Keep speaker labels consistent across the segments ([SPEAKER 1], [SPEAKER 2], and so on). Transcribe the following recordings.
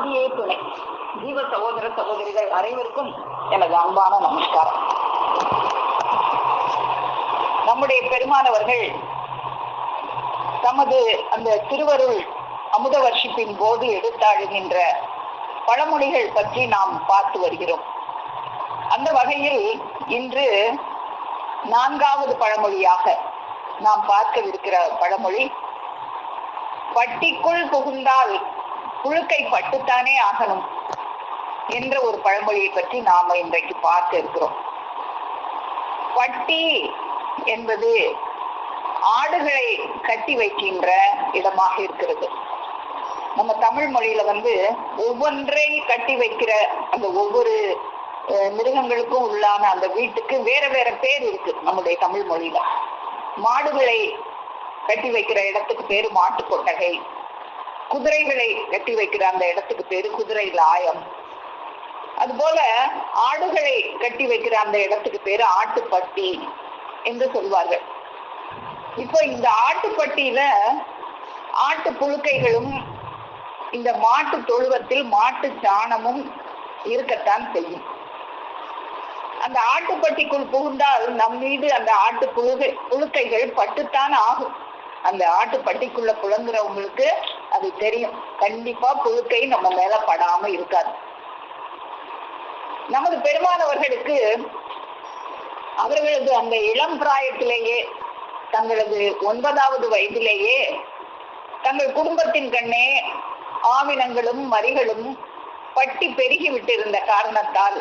[SPEAKER 1] ஆதியே துணை. ஜீவ சகோதர சகோதரிகள் அனைவருக்கும் எனது அன்பான நமஸ்காரம். நம்முடைய பெருமானவர்கள் தமது அந்த திருவருள் அமுத வர்ஷிப்பின் போது எடுத்தாழுகின்ற பழமொழிகள் பற்றி நாம் பார்த்து வருகிறோம். அந்த வகையில் இன்று 4வது பழமொழியாக நாம் பார்க்கவிருக்கிற பழமொழி, பட்டிக்குள் புகுந்தால் புழுக்கை பட்டுத்தானே ஆகணும் என்ற ஒரு பழமொழியை பற்றி நாம இன்றைக்கு பார்க்க இருக்கிறோம். பட்டி என்பது ஆடுகளை கட்டி வைக்கின்ற இடமாக இருக்கிறது. நம்ம தமிழ் மொழியில ஒவ்வொன்றை கட்டி வைக்கிற அந்த ஒவ்வொரு மிருகங்களுக்கும் உள்ளான அந்த வீட்டுக்கு வேற வேற பேர் இருக்கு நம்முடைய தமிழ் மொழியில. மாடுகளை கட்டி வைக்கிற இடத்துக்கு பேரு மாட்டு கொட்டகை, குதிரைகளை கட்டி வைக்கிற அந்த இடத்துக்கு பேரு குதிரை லாயம், அதுபோல ஆடுகளை கட்டி வைக்கிற அந்த இடத்துக்கு பேரு ஆட்டுப்பட்டி என்று சொல்வார்கள். இப்போ இந்த ஆட்டுப்பட்டியில ஆட்டு புழுக்கைகளும் இந்த மாட்டு தொழுவத்தில் மாட்டு சாணமும் இருக்கத்தான் செய்யும். அந்த ஆட்டுப்பட்டிக்குள் புகுந்தால் நம் மீது அந்த ஆட்டு புழுக்கைகள் பட்டுத்தான் ஆகும். அந்த ஆட்டுப்பட்டிக்குள்ள புழங்குறவங்களுக்கு அது தெரியும், கண்டிப்பா புழுக்கை நம்ம மேல படாம இருக்காது. நமது பெருமானவர்களுக்கு அவர்களது அந்த இளம் பிராயத்திலேயே, தங்களது 9வது வயதிலேயே தங்கள் குடும்பத்தின் கண்ணே ஆவினங்களும் மரிகளும் பட்டி பெருகி விட்டிருந்த காரணத்தால்,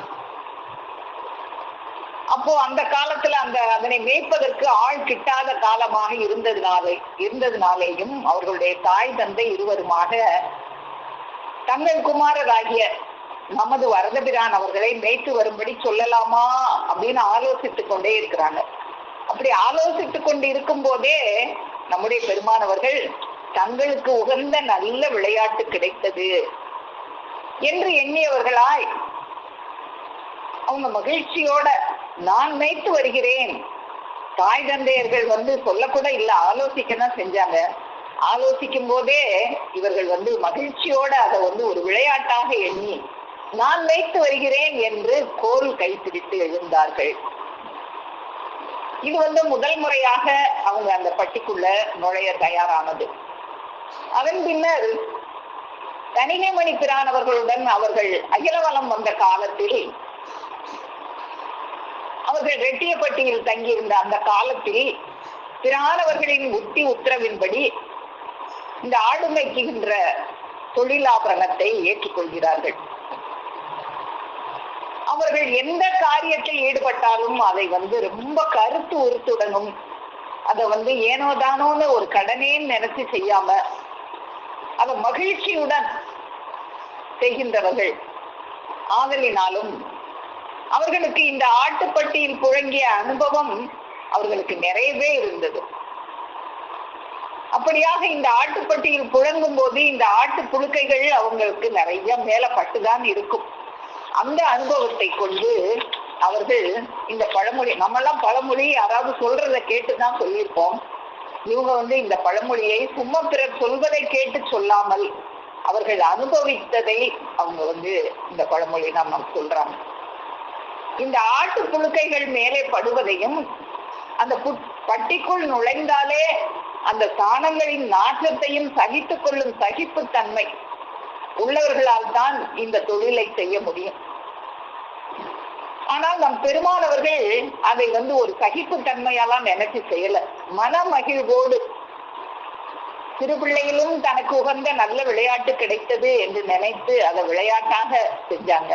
[SPEAKER 1] அப்போ அந்த காலத்துல அதனை மேய்ப்பதற்கு ஆள் கிட்டாத காலமாக இருந்ததுனாலேயும் அவர்களுடைய தாய் தந்தை இருவருமாக தங்கள் குமாரராகிய நமது வரதபிரான் அவர்களை மேய்த்து வரும்படி சொல்லலாமா அப்படின்னு ஆலோசித்துக் கொண்டே இருக்கிறாங்க. அப்படி ஆலோசித்துக் கொண்டு இருக்கும் போதே நம்முடைய பெருமானவர்கள் தங்களுக்கு உகந்த நல்ல விளையாட்டு கிடைத்தது என்று எண்ணியவர்களாய் அவங்க மகிழ்ச்சியோட நான் மேய்த்து வருகிறேன். தாய் தந்தையர்கள் சொல்லக்கூட இல்ல, ஆலோசிக்கதான் செஞ்சாங்க. ஆலோசிக்கும் போதே இவர்கள் மகிழ்ச்சியோட அதை ஒரு விளையாட்டாக எண்ணி நான் மேய்த்து வருகிறேன் என்று கோல் கைப்பிடித்து எழுந்தார்கள். இது முதல் முறையாக அவங்க அந்த பட்டிக்குள்ள நுழைய தயாரானது. அதன் பின்னர் தனிகைமணி பிரானவர்களுடன் அவர்கள் அகிலவலம் வந்த காலத்தில், அவர்கள் ரெட்டியப்பட்டியில் தங்கியிருந்த அந்த காலத்தில் பிரானவர்களின் உத்தரவின்படி இந்த ஆடு மேய்க்கின்ற தொழிலாபரணத்தை ஏற்றுக்கொள்கிறார்கள். அவர்கள் எந்த காரியத்தில் ஈடுபட்டாலும் அதை ரொம்ப கருத்து உறுத்துடனும், அதை ஏனோதானோன்னு ஒரு கடனேன்னு நினைச்சு செய்யாம அதை மகிழ்ச்சியுடன் செய்கின்றவர்கள் ஆதலினாலும் அவர்களுக்கு இந்த ஆட்டுப்பட்டியில் புழங்கிய அனுபவம் அவர்களுக்கு நிறையவே இருந்தது. அப்படியாக இந்த ஆட்டுப்பட்டியில் புழங்கும் போது இந்த ஆட்டு புழுக்கைகள் அவங்களுக்கு நிறைய மேல பட்டுதான் இருக்கும். அந்த அனுபவத்தை கொண்டு அவர்கள் இந்த பழமொழி, நம்மெல்லாம் பழமொழி யாராவது சொல்றதை கேட்டுதான் சொல்லியிருப்போம். இவங்க இந்த பழமொழியை சும்மா பிறர் சொல்வதை கேட்டு சொல்லாமல் அவர்கள் அனுபவித்ததை அவங்க இந்த பழமொழி நம்ம சொல்றாங்க. இந்த ஆட்டு புழுக்கைகள் மேலே படுவதையும், அந்த பட்டிக்குள் நுழைந்தாலே அந்த சாணங்களின் நாற்றத்தையும் சகித்துக் கொள்ளும் சகிப்புத்தன்மை உள்ளவர்களால் தான் இந்த தொழிலை செய்ய முடியும். ஆனால் நம் பெருமானவர்கள் அதை ஒரு சகிப்புத்தன்மையெல்லாம் நினைச்சு செய்யல. மன மகிழ்வோடு சிறுபிள்ளையிலும் தனக்கு உகந்த நல்ல விளையாட்டு கிடைத்தது என்று நினைத்து அதை விளையாட்டாக செஞ்சாங்க.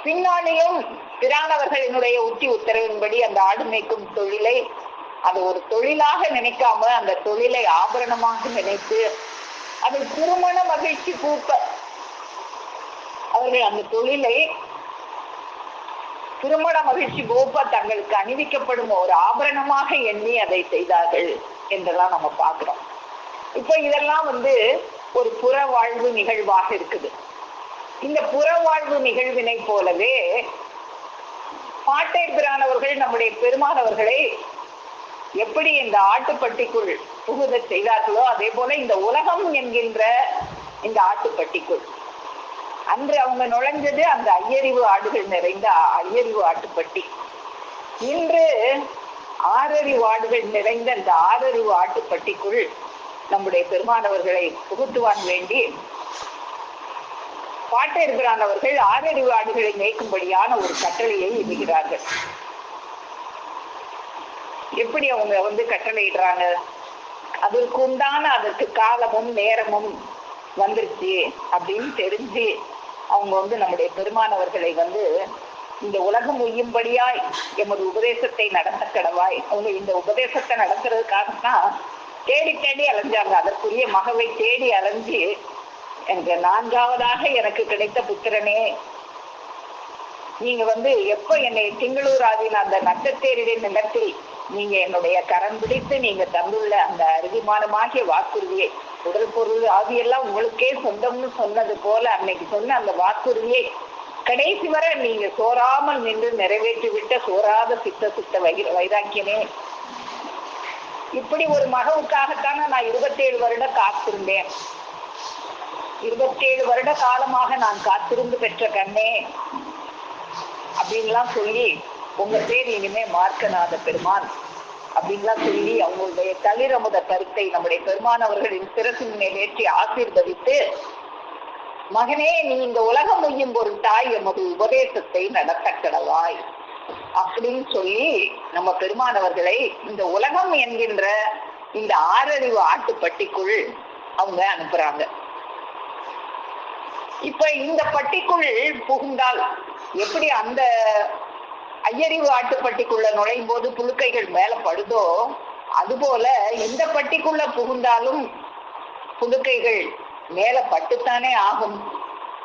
[SPEAKER 1] பின்னாளிலும் பிரானவர்களினுடைய உத்தரவின்படி அந்த ஆடு மேய்க்கும் தொழிலை அது ஒரு தொழிலாக நினைக்காம அந்த தொழிலை ஆபரணமாக நினைத்து அது திருமண மகிழ்ச்சி பூக்க அவர்கள் அந்த தொழிலை திருமண மகிழ்ச்சி பூப்ப தங்களுக்கு அணிவிக்கப்படும் ஒரு ஆபரணமாக எண்ணி அதை செய்தார்கள் என்றெல்லாம் நம்ம பார்க்கிறோம். இப்ப இதெல்லாம் ஒரு புற வாழ்வு நிகழ்வாக இருக்குது. இந்த புற வாழ்வு நிகழ்வினை போலவே பாட்டை பிரானவர்கள் நம்முடைய பெருமானவர்களை எப்படி இந்த ஆட்டுப்பட்டிக்குள் புகுத செய்தார்களோ அதே போல இந்த உலகம் என்கின்ற இந்த ஆட்டுப்பட்டிக்குள் அன்று அவங்க நுழைஞ்சது அந்த ஐயறிவு ஆடுகள் நிறைந்த ஐயறிவு ஆட்டுப்பட்டி. இன்று ஆறறிவு ஆடுகள் நிறைந்த அந்த ஆறறிவு ஆட்டுப்பட்டிக்குள் நம்முடைய பெருமானவர்களை புகுத்துவான் வேண்டி பாட்டையர்பிரான் அவர்கள் ஆறறிவு ஆடுகளை மேய்க்கும்படியான ஒரு கட்டளையை இடுகிறார்கள். எப்படி அவங்க கட்டளையிடுறாங்க? அதற்கு உண்டான அதற்கு காலமும் நேரமும் வந்துருச்சு அப்படின்னு தெரிஞ்சு அவங்க நம்முடைய பெருமானவர்களை இந்த உலகம் உய்யும்படியாய் எமது உபதேசத்தை நடத்த கடவாய். அவங்க இந்த உபதேசத்தை நடத்துறதுக்காகத்தான் தேடி தேடி அலைஞ்சாங்க. அதற்குரிய மகவை தேடி அலைஞ்சு என்ற நான்காவதாக எனக்கு கிடைத்த புத்திரனே, நீங்க எப்ப என்னை திங்களூர் ஆதின அந்த நட்டத்தேரின் நிலத்தில் நீங்க என்னுடைய கரம் பிடித்து நீங்க தந்துள்ள அந்த அருவிமானமாகிய வாக்குறுதியை, உடல் பொருள் ஆவியெல்லாம் உங்களுக்கே சொந்தம்னு சொன்னது போல அன்னைக்கு சொன்ன அந்த வாக்குறுதியை கடைசி வரை நீங்க சோறாமல் நின்று நிறைவேற்றி விட்ட சோறாத சித்த வைராக்கியமே, இப்படி ஒரு மகவுக்காகத்தானே நான் 27 வருடம் காத்திருந்தேன். 27 வருட காலமாக நான் காத்திருந்து பெற்ற கண்ணே அப்படின்லாம் சொல்லி, உங்க பேர் இனிமே மார்க்கநாத பெருமான் அப்படின்லாம் சொல்லி அவங்களுடைய தளிரமுத கருத்தை நம்முடைய பெருமான் அவர்களின் சிரசின் மேல் ஏற்றி ஆசீர்வதித்து, மகனே நீ இந்த உலகம் உய்யும் பொருட்டாய் எமது உபதேசத்தை நடத்த கடவாய் அப்படின்னு சொல்லி நம்ம பெருமானவர்களை இந்த உலகம் என்கின்ற இந்த ஆறறிவு ஆட்டுப்பட்டிக்குள் அவங்க அனுப்புறாங்க. இப்ப இந்த பட்டிக்குள் புகுந்தால் எப்படி அந்த ஐயறிவு ஆட்டுப்பட்டிக்குள்ள நுழையும் போது புழுக்கைகள் மேல படுதோ, அதுபோல இந்த பட்டிக்குள்ள புகுந்தாலும் புழுக்கைகள் மேல பட்டுத்தானே ஆகும்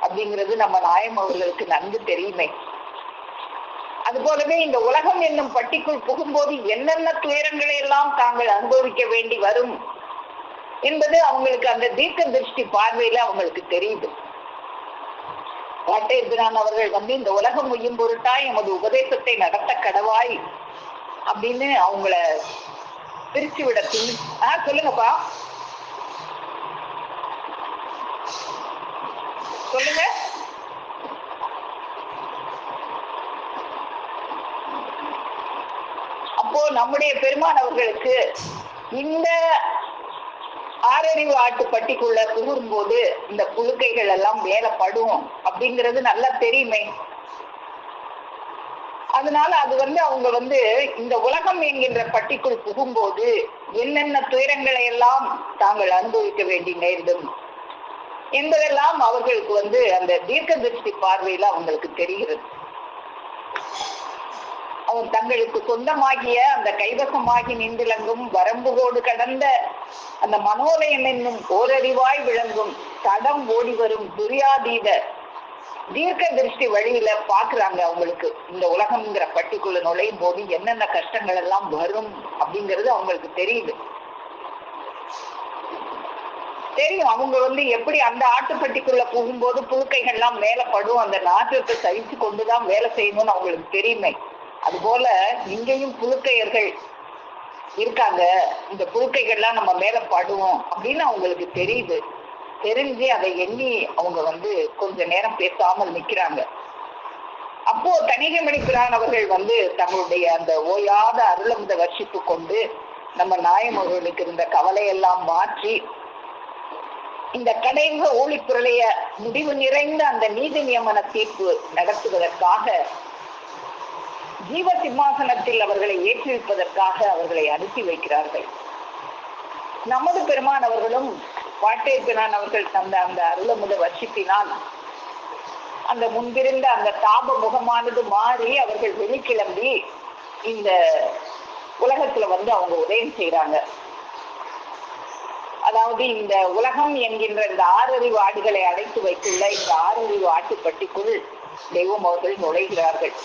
[SPEAKER 1] அப்படிங்கிறது நம்ம நாயம் அவர்களுக்கு நன்கு தெரியுமே. அது போலவே இந்த உலகம் என்னும் பட்டிக்குள் புகும்போது என்னென்ன துயரங்களை எல்லாம் தாங்கள் அனுபவிக்க வேண்டி வரும் என்பது அவங்களுக்கு அந்த தீர்க்க திருஷ்டி பார்வையில அவங்களுக்கு தெரியுது. பாட்டையர்பிரான் அவர்கள் இந்த உலகம் உய்யும் பொருட்டாய் எமது உபதேசத்தை நடத்த கடவாய் அப்படின்னு அவங்கள பிரிச்சு விட சொல்லுங்கப்பா, சொல்லுங்க. அப்போ நம்முடைய பெருமான் அவர்களுக்கு இந்த ஆறறிவு ஆட்டுப்பட்டிக்குள்ள புகும் போது இந்த புழுக்கைகள் எல்லாம் மேல படும் அப்படிங்கிறது நல்லா தெரியுமே. அதனால அது அவங்க இந்த உலகம் என்கின்ற பட்டிக்குள் புகும்போது என்னென்ன துயரங்களை எல்லாம் தாங்கள் அனுபவிக்க வேண்டி நேரிடும் என்பதெல்லாம் அவர்களுக்கு அந்த தீர்க்க திருஷ்டி பார்வையில அவங்களுக்கு தெரிகிறது. அவன் தங்களுக்கு சொந்தமாகிய அந்த கைவசமாகி நின்றிலங்கும் வரம்புகோடு கடந்த அந்த மனோலயம் என்னும் ஓரறிவாய் விளங்கும் தடம் ஓடி வரும் துரியாதீத தீர்க்க திருஷ்டி வழியில பாக்குறாங்க. அவங்களுக்கு இந்த உலகம்ங்கிற பட்டிக்குள்ள நுழையும் போது என்னென்ன கஷ்டங்கள் எல்லாம் வரும் அப்படிங்கிறது அவங்களுக்கு தெரியுது. தெரியும் அவங்க எப்படி அந்த ஆட்டுப்பட்டிக்குள்ள புகும்போது புழுக்கைகள்லாம் மேல படும், அந்த நாற்றத்தை சகிச்சு கொண்டுதான் வேலை செய்யணும்னு அவங்களுக்கு தெரியுமே. அதுபோல இங்கேயும் புழுக்கையர்கள் இருக்காங்க, இந்த புழுக்கைகள்லாம் நம்ம மேல படுவோம் அப்படின்னு அவங்களுக்கு தெரியுது. தெரிஞ்சு அதை எண்ணி அவங்க கொஞ்ச நேரம் பேசாமல் நிக்கிறாங்க. அப்போ தணிகைமணி பிரான் அவர்கள் தங்களுடைய அந்த ஓயாத அருளமுத வர்ஷிப்பு கொண்டு நம்ம நாயம் அவர்களுக்கு இருந்த கவலையெல்லாம் மாற்றி இந்த கடைக ஊழிப்புரளைய முடிவு நிறைந்த அந்த நீதி நியமன தீர்ப்பு நடத்துவதற்காக ஜீவ சிம்மாசனத்தில் அவர்களை ஏற்றிருப்பதற்காக அவர்களை அனுப்பி வைக்கிறார்கள். நமது பெருமான் அவர்களும் பாட்டையர்பிரான் அவர்கள் தந்த அந்த அருளமுத வர்ஷிப்பினால் அந்த முன்பிருந்த அந்த தாப முகமானது மாறி அவர்கள் வெளிக்கிளம்பி இந்த உலகத்துல அவங்க உதயம் செய்யறாங்க. அதாவது இந்த உலகம் என்கின்ற இந்த ஆறறிவு ஆடுகளை அடைத்து வைத்துள்ள இந்த ஆறறிவு ஆட்டுப்பட்டிக்குள் தெய்வம் அவர்கள் நுழைகிறார்கள்.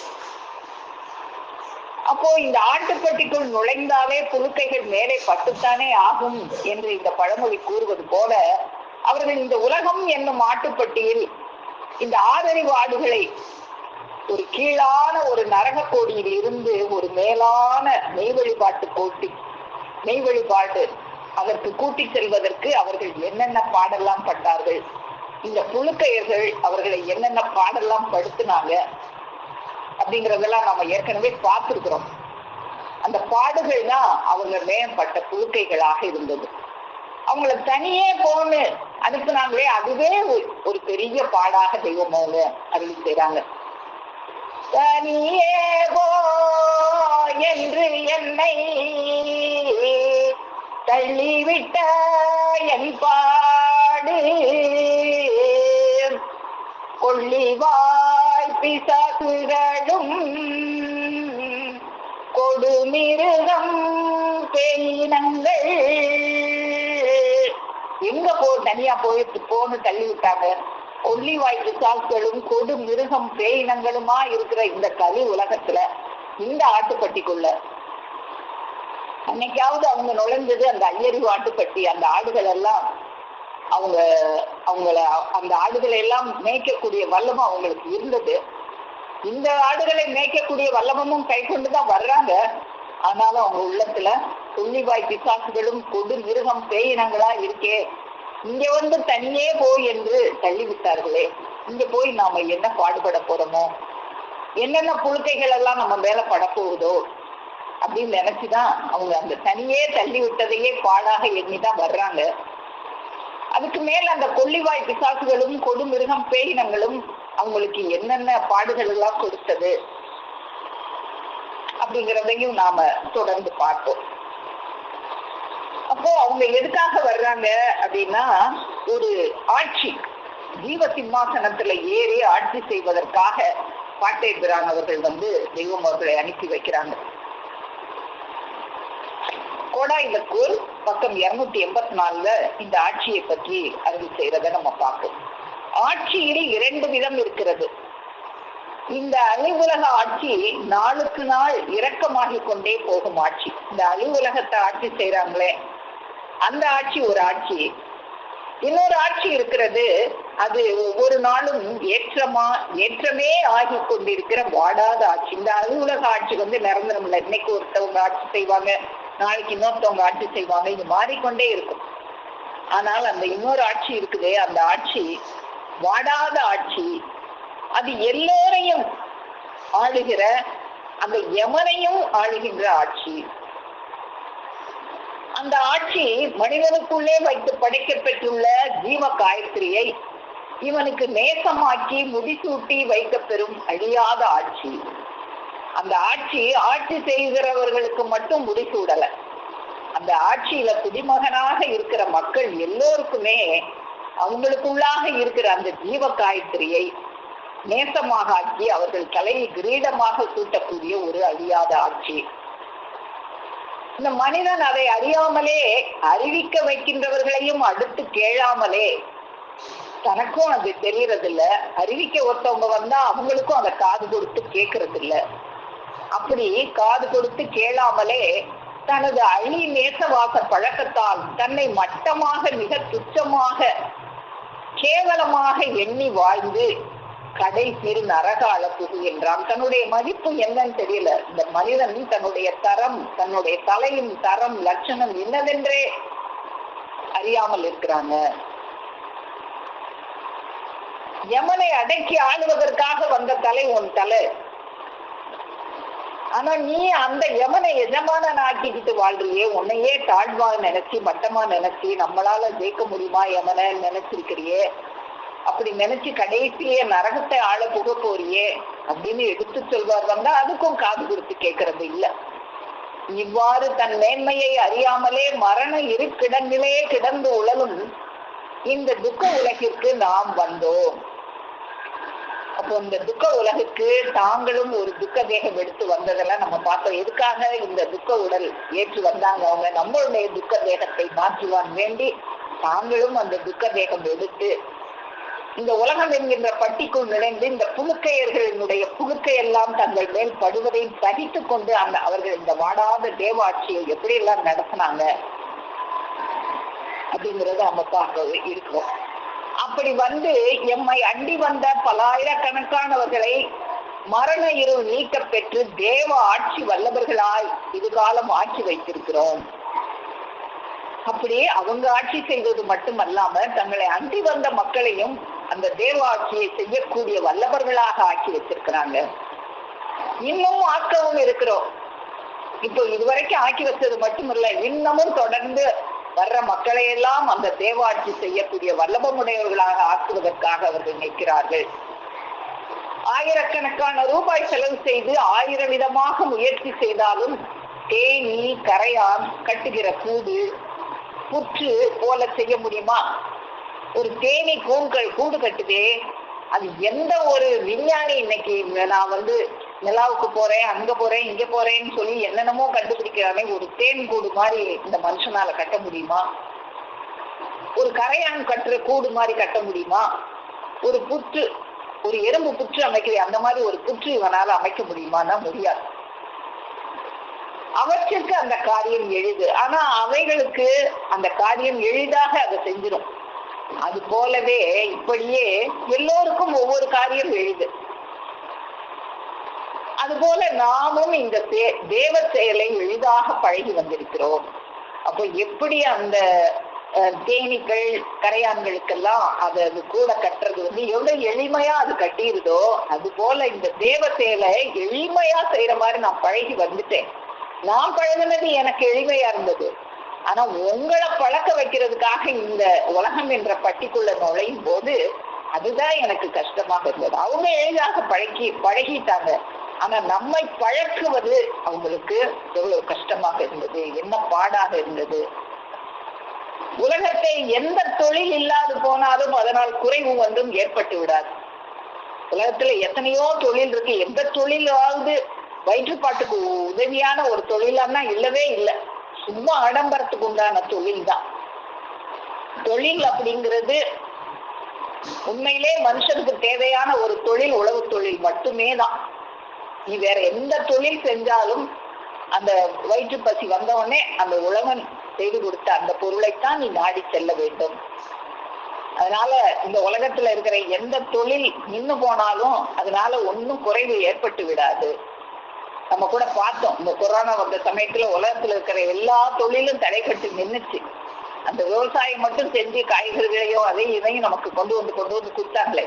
[SPEAKER 1] அப்போ இந்த ஆட்டுப்பட்டிக்குள் நுழைந்தாலே புழுக்கைகள் மேலே பட்டுத்தானே ஆகும் என்று இந்த பழமொழி கூறுவது போல அவர்கள் இந்த உலகம் என்னும் ஆட்டுப்பட்டியில் இந்த ஆறறிவு ஆடுகளை ஒரு கீழான ஒரு நரக கோடியில் இருந்து ஒரு மேலான மெய் வழிபாடு அதற்கு கூட்டி செல்வதற்கு அவர்கள் என்னென்ன பாடெல்லாம் பட்டார்கள் இந்த புழுக்கையர்கள் அவர்களை என்னென்ன பாடெல்லாம் படுத்தினாங்க அப்படிங்கறதெல்லாம் நம்ம ஏற்கனவே பார்த்திருக்கிறோம். அந்த பாடுகள் தான் அவங்க மேம்பட்ட புழுக்கைகளாக இருந்தது. அவங்கள தனியே போன்னு அனுப்புனாங்களே, அதுவே ஒரு பெரிய பாடாக தெய்வம் அவங்க அருளி செய்றாங்க. தனியே போ என்று என்னை தள்ளிவிட்ட என் பாடு, கொள்ளிவாய் பிசாசுகளும் கொடுமிருகம் பேயினங்கள் எங்க தனியா போன்னு தள்ளி விட்டாங்க. கொள்ளிவாய் பிசாசுகளும் கொடு மிருகம் பேயினங்களுமா இருக்கிற இந்த கலி உலகத்துல, இந்த ஆட்டுப்பட்டிக்குள்ள அன்னைக்காவது அவங்க நுழைஞ்சது அந்த ஐயறிவு ஆட்டுப்பட்டி. அந்த ஆடுகள் எல்லாம் அந்த ஆடுகளை எல்லாம் மேய்க்கக்கூடிய வல்லமும் அவங்களுக்கு இருந்தது. இந்த ஆடுகளை மேய்க்கக்கூடிய வல்லமும் கை கொண்டுதான் வர்றாங்க. ஆனாலும் அவங்க உள்ளத்துல கொள்ளிவாய் பிசாசுகளும் கொடு மிருகம் பேயினங்களா இருக்கே, இங்க வந்து தனியே போய் என்று தள்ளிவிட்டார்களே, இங்க போய் நாம என்ன பாடுபட போறோமோ, என்னென்ன புழுக்கைகள் எல்லாம் நம்ம மேல படப்போகுதோ அப்படின்னு நினைச்சுதான் அவங்க அந்த தனியே தள்ளி விட்டதையே பாடாக எண்ணிதான் வர்றாங்க. அதுக்கு மேல அந்த கொள்ளிவாய் பிசாசுகளும் கொடு மிருகம் பேயினங்களும் அவங்களுக்கு என்னென்ன பாடுகள் எல்லாம் கொடுத்தது அப்படிங்கிறதையும் நாம தொடர்ந்து பார்ப்போம். அப்போ அவங்க எதுக்காக வர்றாங்க அப்படின்னா, ஒரு ஆட்சி, ஜீவ சிம்மாசனத்துல ஏறி ஆட்சி செய்வதற்காக பாட்டேபிரான் அவர்கள் தெய்வம் அவர்களை அனுப்பி வைக்கிறாங்க. கோடாயிலக்கூர் பக்கம் 284 இந்த ஆட்சியை பற்றி அறிவு செய்யறத நம்ம பார்ப்போம். ஆட்சியில் 2 விதம் இருக்கிறது. இந்த அழிவுலக ஆட்சி நாளுக்கு நாள் இரக்கமாகி கொண்டே போகும் ஆட்சி. இந்த அழிவுலகத்தை ஆட்சி செய்யறாங்களே, அந்த ஆட்சி ஒரு ஆட்சி. இன்னொரு ஆட்சி இருக்கிறது, அது ஒவ்வொரு நாளும் ஏற்றமே ஆகி கொண்டிருக்கிற வாடாத ஆட்சி. இந்த அலுவலக ஆட்சி நிரந்தரம் இல்லை. இன்னைக்கு ஒருத்தவங்க ஆட்சி செய்வாங்க, நாளைக்கு இன்னொருத்தவங்க ஆட்சி செய்வாங்க, இது மாறிக்கொண்டே இருக்கும். ஆனால் அந்த இன்னொரு ஆட்சி இருக்குதே, அந்த ஆட்சி வாடாத ஆட்சி. அது எல்லோரையும் ஆளுகிற, அந்த யமனையும் ஆளுகின்ற ஆட்சி. அந்த ஆட்சி மனிதனுக்குள்ளே வைத்து படைக்கப்பெற்றுள்ள ஜீவ காயத்ரியை இவனுக்கு நேசமாக்கி முடிசூட்டி வைக்க பெறும் அழியாத ஆட்சி. அந்த ஆட்சி செய்கிறவர்களுக்கு மட்டும் முடிசூடல. அந்த ஆட்சியில குடிமகனாக இருக்கிற மக்கள் எல்லோருக்குமே அவங்களுக்குள்ளாக இருக்கிற அந்த ஜீவ காயத்ரியை நேசமாக ஆக்கி அவர்கள் தலையை கிரீடமாக சூட்டக்கூடிய ஒரு அழியாத ஆட்சி. இந்த மனிதன் அதை அறியாமலே அறிவிக்க வைக்கின்றவர்களையும் அடுத்து கேளாமலே, தனக்கும் அது தெரியறது இல்ல, அறிவிக்க ஒருத்தவங்க வந்தா அவங்களுக்கும் அதை காது கொடுத்து கேட்கறது இல்ல. அப்படி காது கொடுத்து கேளாமலே தனது அழி நேசவாச பழக்கத்தால் தன்னை மட்டமாக, மிக துச்சமாக, கேவலமாக எண்ணி வாழ்ந்து கடைசியில் நரகால புகுகின்றான். தன்னுடைய மதிப்பு என்னன்னு தெரியல. இந்த மனிதன் தன்னுடைய தரம், தன்னுடைய தலையின் தரம், லட்சணம் என்னதென்றே அறியாமல் இருக்கிறாங்க. யமனை அடக்கி ஆளுவதற்காக வந்த தலை உன் தலை. ஆனா நீ அந்த யமனை எஜமானன் ஆக்கிக்கிட்டு வாழ்றியே, உன்னையே தாழ்வா நினைச்சு, மட்டமா நினைச்சு, நம்மளால ஜெயிக்க முடியுமா யமனை நினைச்சிருக்கிறியே, அப்படி நினைச்சு கடைசியே நரகத்தை ஆள புக போறியே அப்படின்னு எடுத்து சொல்வார் வந்தா அதுக்கும் காது கொடுத்து கேட்கறது இல்ல. இவ்வாறு தன் மேன்மையை அறியாமலே மரண இருக்கிடங்களே கிடந்து உழலும் இந்த துக்க உலகிற்கு நாம் வந்தோம். அப்போ இந்த துக்க உலகுக்கு தாங்களும் ஒரு துக்க தேகம் எடுத்து வந்ததெல்லாம் நம்ம பார்த்தோம். எதுக்காக இந்த துக்க உடல் ஏற்று வந்தாங்க? அவங்க நம்மளுடைய துக்க தேகத்தை மாற்றுவான் வேண்டி தாங்களும் அந்த துக்க தேகம் எடுத்து இந்த உலகம் என்கின்ற பட்டிக்குள் நுழைந்து இந்த புழுக்கையர்களுடைய புழுக்கையெல்லாம் தங்கள் மேல் படுவதை சகித்து கொண்டு அவர்கள் இந்த வாடாத தேவாட்சியை எப்படி எல்லாம் நடத்தினாங்க அப்படிங்கறத நம்ம பார்க்க இருக்கிறோம். அப்படி எம்மை அண்டி வந்த பலாயிரக்கணக்கானவர்களை மரண இருள் நீக்க பெற்று தேவ ஆட்சி வல்லவர்களாய் இதுகாலம் ஆட்சி வைத்திருக்கிறோம். அப்படி அவங்க ஆட்சி செய்வது மட்டுமல்லாம தங்களை அண்டி வந்த மக்களையும் அந்த தேவ ஆட்சியை செய்யக்கூடிய வல்லவர்களாக ஆக்கி வச்சிருக்கிறாங்க. இன்னமும் ஆக்கவும் இருக்கிறோம். இப்போ இதுவரைக்கும் ஆக்கி வச்சது மட்டுமில்ல, இன்னமும் தொடர்ந்து வர்ற மக்களை எல்லாம் அந்த தேவாட்சி செய்யக்கூடிய வல்லபமுடையவர்களாக ஆக்குவதற்காக அவர்கள் நிற்கிறார்கள். ஆயிரக்கணக்கான ரூபாய் செலவு செய்து 1000 விதமாக முயற்சி செய்தாலும் தேனி, கரையான் கட்டுகிற கூடு, புற்று போல செய்ய முடியுமா? ஒரு தேனி கூடு கட்டுதே, அது எந்த ஒரு விஞ்ஞானி இன்னைக்கு நான் நிலாவுக்கு போறேன், அங்க போறேன், இங்க போறேன்னு சொல்லி என்னென்னமோ கண்டுபிடிக்கிறானே, ஒரு தேன் கூடு மாதிரி இந்த மனுஷனால கட்ட முடியுமா? ஒரு கரையான் கட்டுற கூடு மாதிரி கட்ட முடியுமா? ஒரு புற்று, ஒரு எறும்பு புற்று அமைக்கிற அந்த மாதிரி ஒரு புற்று இவனால அமைக்க முடியுமான்னா முடியாது. அவற்றுக்கு அந்த காரியம் எளிது, ஆனா அவைகளுக்கு அந்த காரியம் எளிதாக அதை செஞ்சிடும். அது போலவே இப்படியே எல்லோருக்கும் ஒவ்வொரு காரியம் எளிது. அதுபோல நாமும் இந்த தேவ செயலை எளிதாக பழகி வந்திருக்கிறோம். அப்போ எப்படி அந்த தேனீக்கள் கரையான்களுக்கெல்லாம் அது கூட கட்டுறது எவ்வளவு எளிமையா அது கட்டிருதோ, அது போல இந்த தேவ செயலை எளிமையா செய்யற மாதிரி நான் பழகி வந்துட்டேன். நான் பழகினது எனக்கு எளிமையா இருந்தது. ஆனா உங்களை பழக்க வைக்கிறதுக்காக இந்த உலகம் என்ற பட்டிக்குள்ள நுழையும் போது அதுதான் எனக்கு கஷ்டமாக இருந்தது. அவங்க எளிதாக பழகிட்டாங்க. ஆனா நம்மை பழக்குவது அவங்களுக்கு எவ்வளவு கஷ்டமாக இருந்தது, என்ன பாடாக இருந்தது. உலகத்தை எந்த தொழில் இல்லாது போனாலும் அதனால் குறைவு ஒன்றும் ஏற்பட்டு விடாது. உலகத்துல எத்தனையோ தொழில் இருக்கு. எந்த தொழிலாவது வயிற்றுப்பாட்டுக்கு உதவியான ஒரு தொழிலான்னா இல்லவே இல்லை. சும்மா ஆடம்பரத்துக்கு உண்டான தொழில் தான். தொழில் அப்படிங்கிறது உண்மையிலே மனுஷனுக்கு தேவையான ஒரு தொழில் உழவு தொழில் மட்டுமே தான். நீ வேற எந்த தொழில் செஞ்சாலும் அந்த வயிற்று பசி வந்தவொடனே அந்த உழவன் செய்து கொடுத்த அந்த பொருளைத்தான் நீ நாடி செல்ல வேண்டும். அதனால இந்த உலகத்துல இருக்கிற எந்த தொழில் நின்று போனாலும் அதனால ஒன்னும் குறைவு ஏற்பட்டு விடாது. நம்ம கூட பார்த்தோம், இந்த கொரோனா வந்த சமயத்துல உலகத்துல இருக்கிற எல்லா தொழிலும் தடைப்பட்டு நின்றுச்சு. அந்த விவசாயம் மட்டும் செஞ்சு காய்கறிகளையும் அதையும் இதையும் நமக்கு கொண்டு வந்து கொடுத்தாங்களே,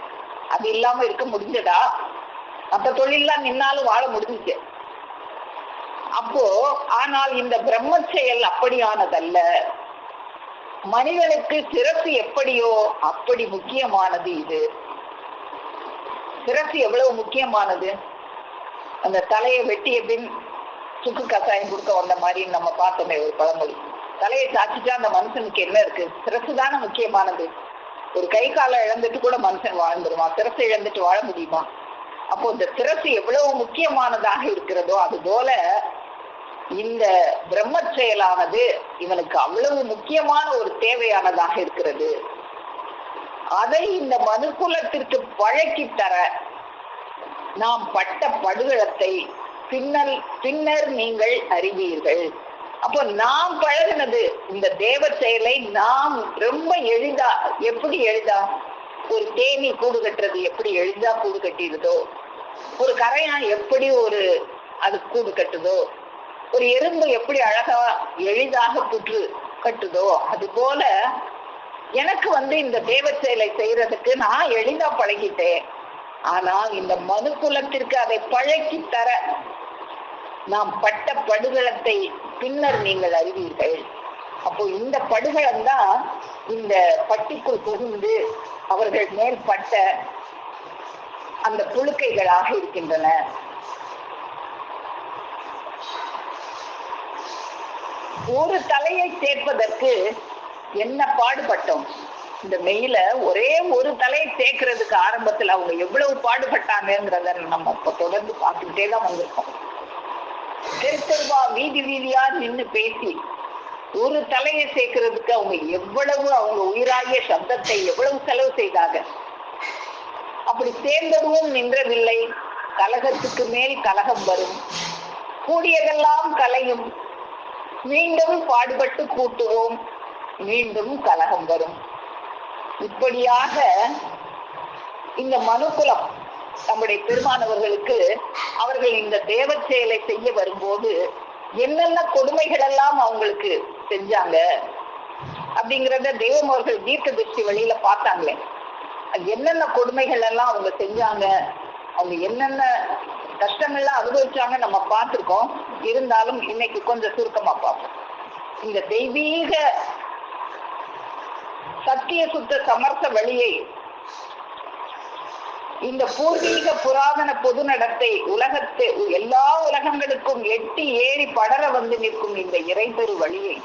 [SPEAKER 1] அது இல்லாம இருக்க முடிஞ்சதா? மற்ற தொழிலாம் நின்னாலும் வாழ முடிஞ்சிச்சு. அப்போ ஆனால் இந்த பிரம்ம செயல் அப்படியானதல்ல. மனிதனுக்கு சிரசு எப்படியோ அப்படி முக்கியமானது இது. சிரசு எவ்வளவு முக்கியமானது? அந்த தலையை வெட்டிய பின் சுக்கு கசாயம் கொடுக்க வந்த மாதிரி நம்ம பார்த்தோமே ஒரு பழமொழி. தலையை சாச்சிட்டா அந்த மனுஷனுக்கு என்ன இருக்கு? சிரசு தானே முக்கியமானது. ஒரு கை காலை இழந்துட்டு கூட மனுஷன் வாழ்ந்துருவான், சிரசு இழந்துட்டு வாழ முடியுமா? அப்போ இந்த சிரசு எவ்வளவு முக்கியமானதாக இருக்கிறதோ அது போல இந்த பிரம்ம செயலானது இவனுக்கு அவ்வளவு முக்கியமான ஒரு தேவையானதாக இருக்கிறது. அதை இந்த மனுக்குலத்திற்கு பழக்கி தர நாம் பட்ட படுகளத்தை பின்னர் நீங்கள் அறிவீர்கள். அப்போ நாம் பழகினது இந்த தேவ செயலை நாம் ரொம்ப எளிதா, எப்படி எளிதா ஒரு தேனி கூடு கட்டுறது எப்படி எளிதா கூடு கட்டிடுதோ, ஒரு கரையான் எப்படி அது கூடு கட்டுதோ, ஒரு எறும்பு எப்படி அழகா எளிதாக புற்று கட்டுதோ, அது போல எனக்கு இந்த தேவ செயலை செய்யறதுக்கு நான் எளிதா பழகிட்டேன். ஆனால் இந்த மனு குலத்திற்கு அதை பழக்கி தர நாம் பட்ட படுகளத்தை பின்னர் நீங்கள் அறிவீர்கள். அப்போ இந்த படுகளம் தான் இந்த பட்டிக்குள் புகுந்து அவர்கள் மேல் பட்ட அந்த புழுக்கைகளாக இருக்கின்றன. ஒரு தலையை சேர்ப்பதற்கு என்ன பாடுபட்டோம். இந்த மெயில ஒரே ஒரு தலையை சேர்க்கிறதுக்கு ஆரம்பத்துல அவங்க எவ்வளவு பாடுபட்டாங்கிறத நம்ம தொடர்ந்து பார்த்துக்கிட்டே தான் வந்திருக்கோம். தெருவா வீதி வீதியா நின்று பேசி ஒரு தலையை சேர்க்கிறதுக்கு அவங்க உயிராகிய சப்தத்தை எவ்வளவு செலவு செய்தாங்க. அப்படி சேர்ந்ததும் நின்றதில்லை. கலகத்துக்கு மேல் கலகம் வரும், கூடியதெல்லாம் கலையும், மீண்டும் பாடுபட்டு கூட்டுவோம், மீண்டும் கலகம் வரும். இப்படியாக இந்த மனுக்குலம் நம்முடைய பெருமானவர்களுக்கு அவர்கள் இந்த தேவ செயலை செய்ய வரும்போது என்னென்ன கொடுமைகள் எல்லாம் அவங்களுக்கு செஞ்சாங்க அப்படிங்கிறத தெய்வம் அவர்கள் தீர்க்க திருஷ்டி வழியில பார்த்தாங்களே. என்னென்ன கொடுமைகள் எல்லாம் அவங்க செஞ்சாங்க, அவங்க என்னென்ன கஷ்டங்கள்லாம் அனுபவிச்சாங்க நம்ம பார்த்திருக்கோம். இருந்தாலும் இன்னைக்கு கொஞ்சம் சுருக்கமா பார்ப்போம். இந்த தெய்வீக சத்திய சுத்த சமர்த்த வழியை, இந்த பூர்வீக புராதன பொது நடத்தை உலகத்தை எல்லா உலகங்களுக்கும் எட்டி ஏறி படர வந்து நிற்கும் இந்த இறைபெரு வழியை,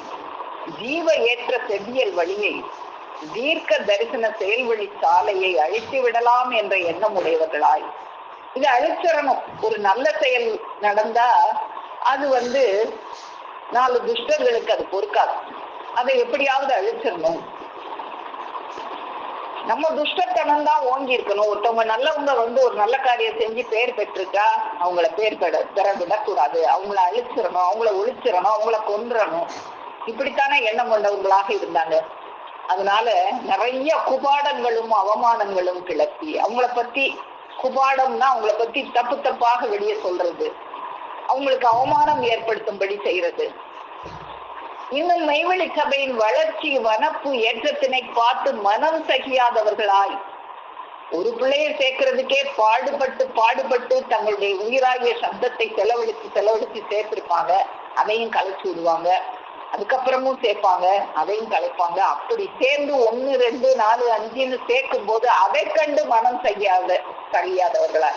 [SPEAKER 1] ஜீவ ஏற்ற செவ்வியல் வழியை, தீர்க்க தரிசன செயல்வழி சாலையை அழித்து விடலாம் என்ற எண்ணம் உடையவர்களாய் இது அழிச்சிடணும். ஒரு நல்ல செயல் நடந்தா அது 4 துஷ்டர்களுக்கு அது பொறுக்காது. அதை எப்படியாவது அழிச்சிடணும். நம்ம துஷ்டத்தனம் தான் ஓங்கி இருக்கணும். ஒருத்தவங்க நல்லவங்க ஒரு நல்ல காரியம் செஞ்சு பேர் பெற்றிருக்கா, அவங்கள பேர் பெற விடக்கூடாது. அவங்கள அழிச்சிடணும், அவங்கள ஒழிச்சிடணும், அவங்கள கொன்றணும். இப்படித்தானே எண்ணம் கொண்டவங்களாக இருந்தாங்க. அதனால நிறைய குபாடங்களும் அவமானங்களும் கிளப்பி அவங்கள பத்தி, குபாடம்னா அவங்கள பத்தி தப்பு தப்பாக வெளியே சொல்றது, அவங்களுக்கு அவமானம் ஏற்படுத்தும்படி செய்யறது. இன்னும் மெய்வெளி சபையின் வளர்ச்சி வனப்பு ஏற்றத்தினை பார்த்து மனம் சகியாதவர்களாய் ஒரு பிள்ளையை சேர்க்கறதுக்கே பாடுபட்டு தங்களுடைய உயிராகிய சப்தத்தை செலவழித்து சேர்த்திருப்பாங்க. அதையும் கலைச்சு விடுவாங்க. அதுக்கப்புறமும் சேர்ப்பாங்க, அதையும் கலைப்பாங்க. அப்படி சேர்ந்து 1, 2, 4, 5ன்னு சேர்க்கும் போது அதை கண்டு மனம் சகியாதவர்களா,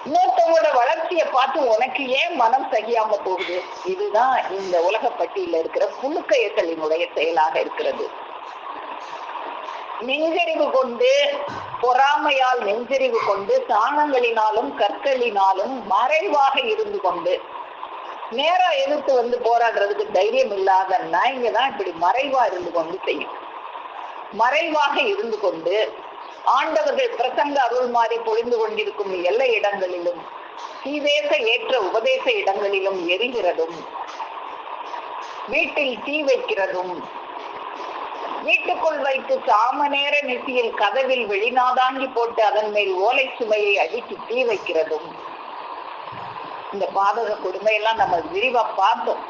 [SPEAKER 1] இன்னொருத்தவங்களோட வளர்ச்சியை பார்த்து உனக்கு ஏன் மனம் சகியாம போகுது? இதுதான் இந்த உலக பட்டியல இருக்கிற புழுக்கையர்களினுடைய செயலாக இருக்கிறது. நெஞ்சறிவு கொண்டு, பொறாமையால் நெஞ்சறிவு கொண்டு, சாணங்களினாலும் கற்களினாலும் மறைவாக இருந்து கொண்டு, நேரா எதிர்த்து போராடுறதுக்கு தைரியம் இல்லாத நாய்ங்கதான் இப்படி மறைவா இருந்து கொண்டு செய்யும். மறைவாக இருந்து கொண்டு ஆண்டவர்கள் பிரசங்க அருள் மாறி பொழிந்து கொண்டிருக்கும் எல்லை இடங்களிலும் சீதேச ஏற்ற உபதேச இடங்களிலும் எரிகிறதும், வீட்டில் தீ வைக்கிறதும், வீட்டுக்குள் வைத்து சாம நேர நிசியில் கதவில் வெளிநாதாங்கி போட்டு அதன் மேல் ஓலை சுமையை அடித்து தீ வைக்கிறதும், இந்த பாதக கொடுமையெல்லாம் நம்ம விரிவா பார்த்தோம்.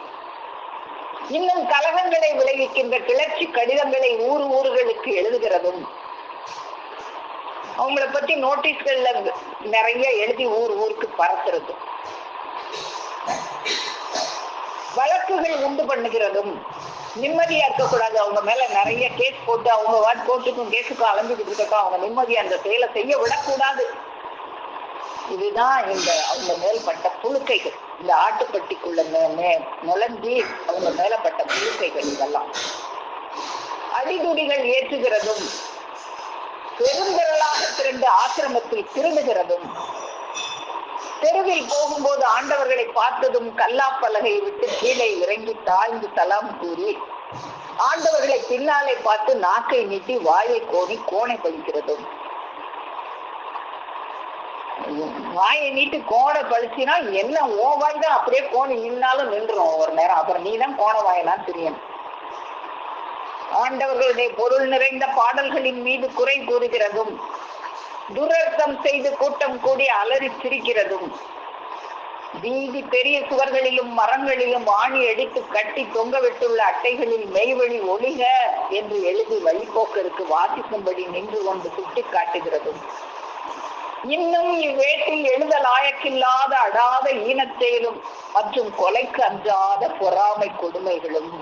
[SPEAKER 1] இன்னும் கலகங்களை விளைவிக்கின்ற கிளர்ச்சி கடிதங்களை ஊர்களுக்கு எழுதுகிறதும், அவங்கள பத்தி நோட்டீஸ்கள்ல நிறைய எழுதி ஊருக்கு பரத்துறது, வழக்குகள் உண்டு பண்ணுகிறதும், நிம்மதியா இருக்கக்கூடாது, அவங்க மேல நிறைய கேஸ் போட்டு அவங்க கோர்ட்டுக்கும் கேஸுக்கும் அலைஞ்சுக்கிட்டு இருக்கட்டும், அவங்க நிம்மதியா அந்த செயலை செய்ய விடக்கூடாது. இதுதான் அவங்க மேல்பட்ட புழுக்கைகள். இந்த ஆட்டுப்பட்டிக்குள்ள நுழைஞ்சி அவங்க மேலப்பட்ட புழுக்கைகள். இதெல்லாம் அடிதுடிகள் ஏற்றுகிறதும், பெருந்திரளாக திரண்டு ஆசிரமத்தில் திருடுகிறதும், தெருவில் போகும்போது ஆண்டவர்களை பார்த்ததும் கல்லாப்பலகையை விட்டு கீழே இறங்கி தாழ்ந்து சலாம் கூறி ஆண்டவர்களை பின்னாலே பார்த்து நாக்கை நீட்டி வாயை கோணை பழிக்கிறதும். வாயை நீட்டு கோணை பழிச்சினா என்ன, ஓ வாய் தான் அப்படியே கோணி நின்னாலும் நின்றுரும் ஒரு நேரம். அப்புறம் நீ தான் கோண வாயெல்லாம் தெரியும். ஆண்டவர்களுடைய பொருள் நிறைந்த பாடல்களின் மீது குறை கூறுகிறதும், துரர்த்தம் செய்து கூட்டம் கூடி அலறி சிரிக்கிறதும், வீதி பெரிய சுவர்களிலும் மரங்களிலும் ஆணி அடித்து கட்டி தொங்க விட்டுள்ள அட்டைகளில் மெய்வழி ஒளிக என்று எழுதி வழிபோக்கருக்கு வாசிக்கும்படி நின்று கொண்டு சுட்டி காட்டுகிறதும், இன்னும் இவ்வேட்டில் எழுத லாயக்கில்லாத அடாத ஈனத்தேலும் மற்றும் கொலைக்கு அஞ்சாத பொறாமை கொடுமைகளும்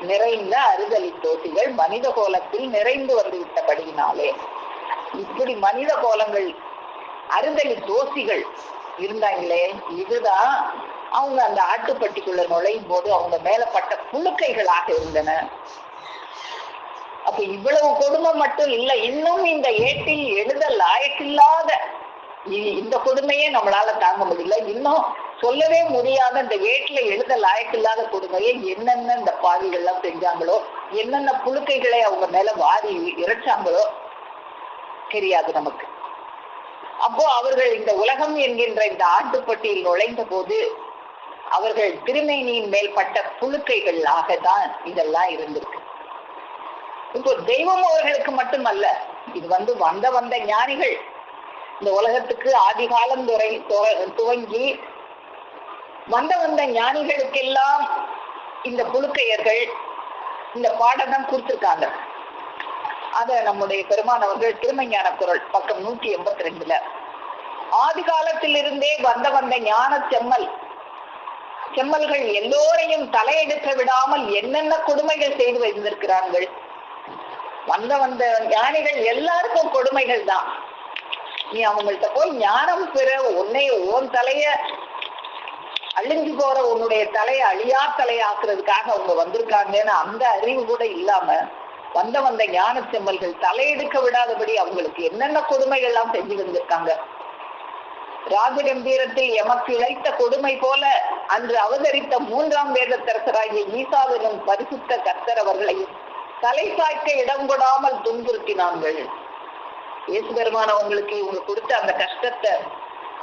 [SPEAKER 1] நிறைந்த அறுதலி தோசிகள் மனித கோலத்தில் நிறைந்து வந்துவிட்டபடியினாலே, இப்படி மனித கோலங்கள் அறுதலி தோசிகள் இருந்தாங்களே, இதுதான் அவங்க அந்த ஆட்டுப்பட்டிக்குள்ள நுழையும் போது அவங்க மேலப்பட்ட புழுக்கைகளாக இருந்தன. அப்ப இவ்வளவு கொடுமை மட்டும் இல்லை, இன்னும் இந்த ஏட்டில் எழுத லாயக்கில்லாத இந்த கொடுமையே நம்மளால தாங்க முடியல. இன்னும் சொல்லவே முடியாத இந்த ஏட்டில எழுத லாயக்கில்லாத கொடுமையை என்னென்ன இந்த பாவிகள்லாம் செஞ்சாங்களோ, என்னென்ன புழுக்கைகளை அவங்க மேல வாரி இறைச்சாங்களோ தெரியாது நமக்கு. அப்போ அவர்கள் இந்த உலகம் என்கின்ற இந்த ஆட்டுப்பட்டியில் நுழைந்த போது அவர்கள் திருமேனியின் மேல் பட்ட புழுக்கைகளாக தான் இதெல்லாம் இருந்திருக்கு. இப்போ தெய்வம் அவர்களுக்கு மட்டுமல்ல, இது வந்த ஞானிகள் இந்த உலகத்துக்கு ஆதிகாலம் துவங்கி வந்த ஞானிகளுக்கெல்லாம் இந்த புழுக்கையர்கள் இந்த பாடம் தான் கொடுத்திருக்காங்க. அத நம்முடைய பெருமான் அவர்கள் திருமஞான குரல் பக்கம் 182 ஆதி காலத்திலிருந்தே வந்த ஞான செம்மல்கள் எல்லோரையும் தலையெடுக்க விடாமல் என்னென்ன கொடுமைகள் செய்து வைத்திருக்கிறார்கள். வந்த ஞானிகள் எல்லாருக்கும் கொடுமைகள் தான். நீ அவங்கள்ட்ட போய் ஞானம் பெற உன் தலைய அழிஞ்சு போற உன்னுடைய தலையை அழியா தலையாக்குறதுக்காக அவங்க வந்திருக்காங்கன்னு அந்த அறிவு கூட இல்லாம வந்த ஞான செம்மல்கள் தலையெடுக்க விடாதபடி அவங்களுக்கு என்னென்ன கொடுமைகள் எல்லாம் செஞ்சு வந்திருக்காங்க. ராஜகம்பீரத்தில் எமக்கு இழைத்த கொடுமை போல அன்று அவதரித்த 3ஆம் வேதத்தரசராகிய ஈசாவினும் பரிசுத்த கர்த்தர் அவர்களையும் தலை சாய்க்க இடம் கொடாமல் துன்புறுத்தினார்கள். இயேசு பெருமான் அவங்களுக்கு இவங்க கொடுத்த அந்த கஷ்டத்தை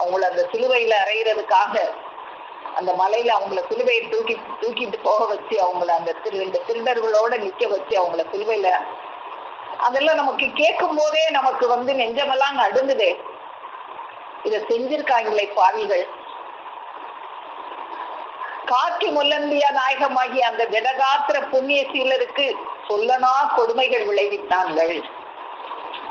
[SPEAKER 1] அவங்கள அந்த சிலுவையில அறையிறதுக்காக அந்த மலையில அவங்கள சிலுவையை தூக்கிட்டு போக வச்சு அவங்கள அந்த இந்த திருடர்களோட நிக்க வச்சு அவங்கள சிலுவையில அதெல்லாம் நமக்கு கேட்கும் போதே நமக்கு நெஞ்சமெல்லாம் நடுங்குதே. இத செஞ்சிருக்காங்களே பாவிகள். காட்சி முல்லந்திய நாயகமாகிய அந்த திடகாத்திர புண்ணிய சீலருக்கு சொல்லனா கொடுமைகள் விளைவித்தார்கள்.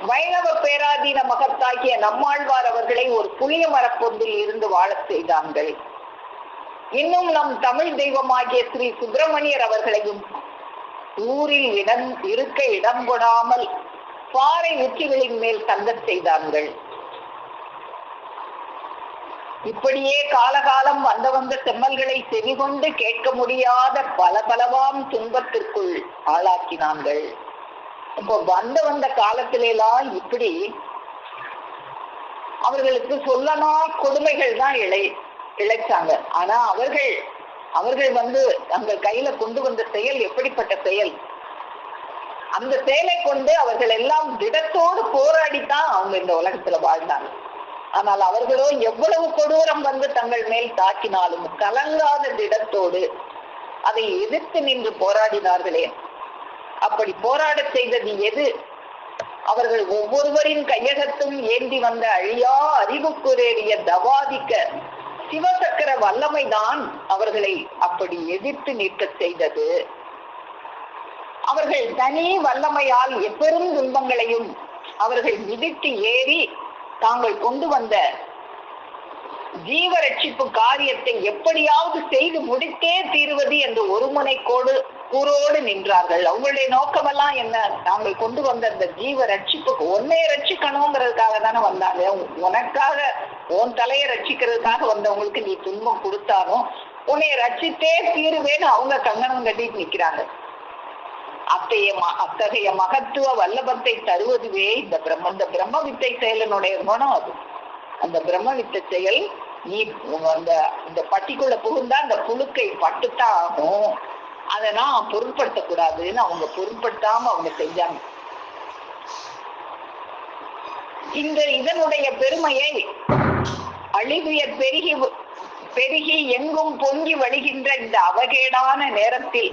[SPEAKER 1] வைணவ பேராதீன மகத்தாகிய நம்மாழ்வார் அவர்களை ஒரு புளிய மரப்பொந்தில் இருந்து வாழச் செய்தார்கள். இன்னும் நம் தமிழ் தெய்வமாகிய ஸ்ரீ சுப்பிரமணியர் அவர்களையும் ஊரில் இருக்க இடம் கொடாமல் பாறை உச்சிகளின் மேல் தங்கச் செய்தார்கள். இப்படியே காலகாலம் வந்த செம்மல்களை செவிகொண்டு கேட்க முடியாத பலவாம் துன்பத்திற்குள் ஆளாக்கினார்கள். இப்போ வந்த காலத்திலாம் இப்படி அவர்களுக்கு சொல்லனா கொடுமைகள் தான் இழைச்சாங்க. ஆனா அவர்கள் தங்கள் கையில கொண்டு வந்த செயல் எப்படிப்பட்ட செயல்? அந்த செயலை கொண்டு அவர்கள் எல்லாம் திடத்தோடு போராடித்தான் அவங்க இந்த உலகத்துல வாழ்ந்தாங்க. ஆனால் அவர்களோ எவ்வளவு கொடூரம் தங்கள் மேல் தாக்கினாலும் கலங்காத திடத்தோடு அதை எதிர்த்து நின்று போராடினார்களே. அப்படி போராட செய்தது எது? அவர்கள் ஒவ்வொருவரின் கையகத்தும் ஏந்தி வந்த அழியா அறிவுக்குரிய தவாதிக்க சிவசக்கர வல்லமைதான் அவர்களை அப்படி எதிர்த்து நிற்க செய்தது. அவர்கள் தனி வல்லமையால் எப்பெரும் துன்பங்களையும் அவர்கள் மிதித்து ஏறி தாங்கள் கொண்டு வந்த ஜீவ ரட்சிப்பு காரியத்தை எப்படியாவது செய்து முடித்தே தீர்வது என்று ஒரு கூரோடு நின்றார்கள். அவங்களுடைய நோக்கமெல்லாம் என்ன? தாங்கள் கொண்டு வந்த அந்த ஜீவ ரட்சிப்புக்கு உன்னைய ரட்சிக்கணுங்கிறதுக்காக தானே வந்தாங்க. உனக்காக உன் தலையை ரட்சிக்கிறதுக்காக வந்தவங்களுக்கு நீ துன்பம் கொடுத்தாலும் உன்னைய ரட்சித்தே தீருவேன்னு அவங்க கங்கணம் கட்டிட்டு நிக்கிறாங்க. அத்தகைய மகத்துவ வல்லபத்தை தருவதுவே இந்த பிரம்ம வித்தை செயலனுடைய குணம். அது அந்த பிரம்ம வித்தை செயல் நீ இந்த பட்டிக்குள்ள புகுந்தா அந்த புழுக்கை பட்டுத்தான் ஆகும். அதை நான் பொருட்படுத்தக்கூடாதுன்னு அவங்க பொருட்படுத்தாம அவங்க செஞ்சாங்க. இதனுடைய பெருமையை அழிவுயர் பெருகி எங்கும் பொங்கி வழிகின்ற இந்த அவகேடான நேரத்தில்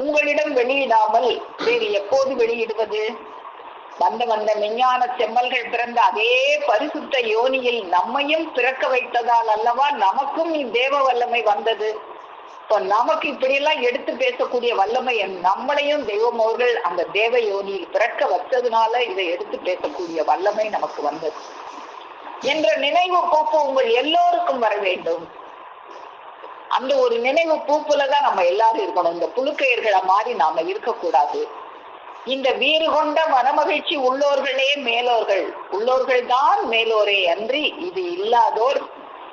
[SPEAKER 1] உங்களிடம் வெளியிடாமல் வேறு எப்போது வெளியிடுவது? வந்த விஞ்ஞான செம்மல்கள் பிறந்த அதே பரிசுத்த யோனியில் நம்மையும் பிறக்க வைத்ததால் அல்லவா நமக்கும் தேவ வல்லமை வந்தது. இப்போ நமக்கு இப்படியெல்லாம் எடுத்து பேசக்கூடிய வல்லமை நம்மளையும் தெய்வம் அவர்கள் அந்த தேவ யோனியில் பிறக்க வச்சதுனால இதை எடுத்து பேசக்கூடிய வல்லமை நமக்கு வந்தது என்ற நினைவு போக்கு உங்கள் எல்லோருக்கும் வர வேண்டும். அந்த ஒரு நினைவு பூப்புலதான் நம்ம எல்லாரும் இருக்கணும். இந்த புழுக்கையர்களை மாதிரி நாம இருக்கக்கூடாது. இந்த வீறு கொண்ட மனமகிழ்ச்சி உள்ளோர்களே மேலோர்கள், உள்ளோர்கள் தான் மேலோரே அன்றி இது இல்லாதோர்